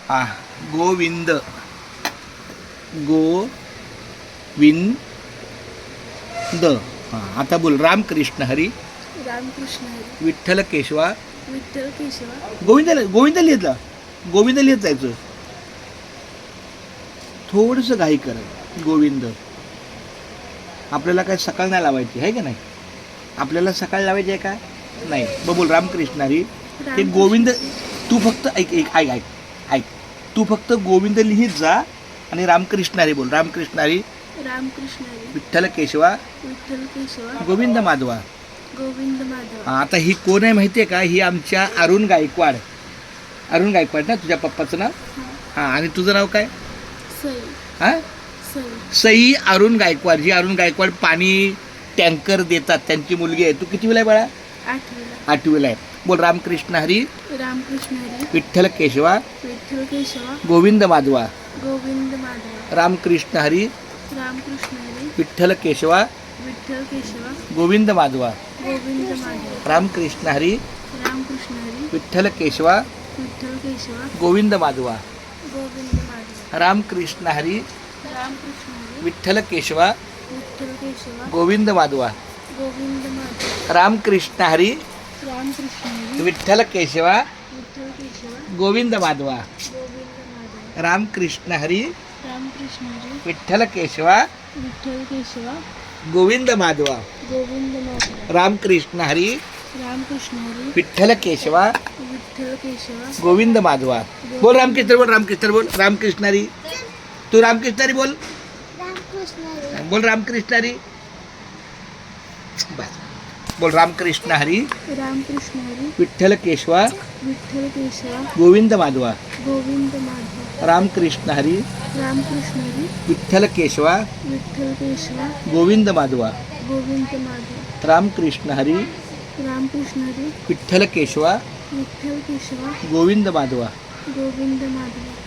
हा गोविंद गोविंद हा आता बोल रामकृष्ण हरी रामकृष्ण हरी विठ्ठल केशवा विठ्ठल केशवा गोविंद गोविंद लिहित जा गोविंद लिहित जायचं थोडंसं घाई कर गोविंद आपल्याला काय सकाळ नाही लावायची आहे का नाही आपल्याला सकाळ लावायची आहे का नाही बोल रामकृष्ण हरी ते गोविंद तू फक्त ऐक ऐक ऐक ऐक ऐक तू फक्त गोविंद लिहित जा आणि रामकृष्ण हरी बोल रामकृष्ण हरी रामकृष्ण हरी विठ्ठल केशवा विठ्ठल केशवा गोविंद माधवा गोविंद माधव आता ही कोण आहे माहिती आहे का ही आमच्या अरुण गायकवाड ना तुझ्या पप्पाचं नाव हां आणि तुझं नाव काय सई हां सई सई अरुण गायकवाड जी अरुण गायकवाड पाणी टँकर देतात त्यांची मुलगी आहे तू कितवीला आहे बाळा 8वीला 8वीला आहे बोल रामकृष्ण हरी रामकृष्ण हरी विठ्ठल केशवा विठ्ठल केशवा गोविंद माधवा गोविंद माधव रामकृष्ण हरी रामकृष्ण हरी विठ्ठल केशवा विठ्ठल केशवा गोविंद माधवा गोविंद माधव रामकृष्ण हरी रामकृष्ण हरी विठ्ठल केशवा विठ्ठल केशवा गोविंद माधवा गोविंद माधव रामकृष्ण हरी रामकृष्ण हरी विठ्ठल केशवा विठ्ठल केशवा गोविंद माधवा गोविंद माधव रामकृष्ण हरी रामकृष्ण हरी विठ्ठल केशवा विठ्ठल केशवा गोविंद माधवा गोविंद माधव रामकृष्ण हरी रामकृष्ण हरी विठ्ठल केशवा विठ्ठल केशवा गोविंद माधवा गोविंद माधव रामकृष्ण हरी रामकृष्ण हरी विठ्ठल केशवा विठ्ठल केशवा गोविंद माधवा बोल रामकृष्ण बोल रामकृष्ण हरी तू रामकृष्ण हरी बोल बोल रामकृष्ण हरी बस बोल रामकृष्ण हरी रामकृष्ण हरी विठ्ठल केशवा विठ्ठल केशवा गोविंद माधवा गोविंद माधव रामकृष्ण हरी रामकृष्ण हरी विठ्ठल केशवा विठ्ठल केशवा गोविंद माधवा गोविंद माधव रामकृष्ण हरी रामकृष्ण हरी विठ्ठल केशवा विठ्ठल केशवा गोविंद माधवा गोविंद माधव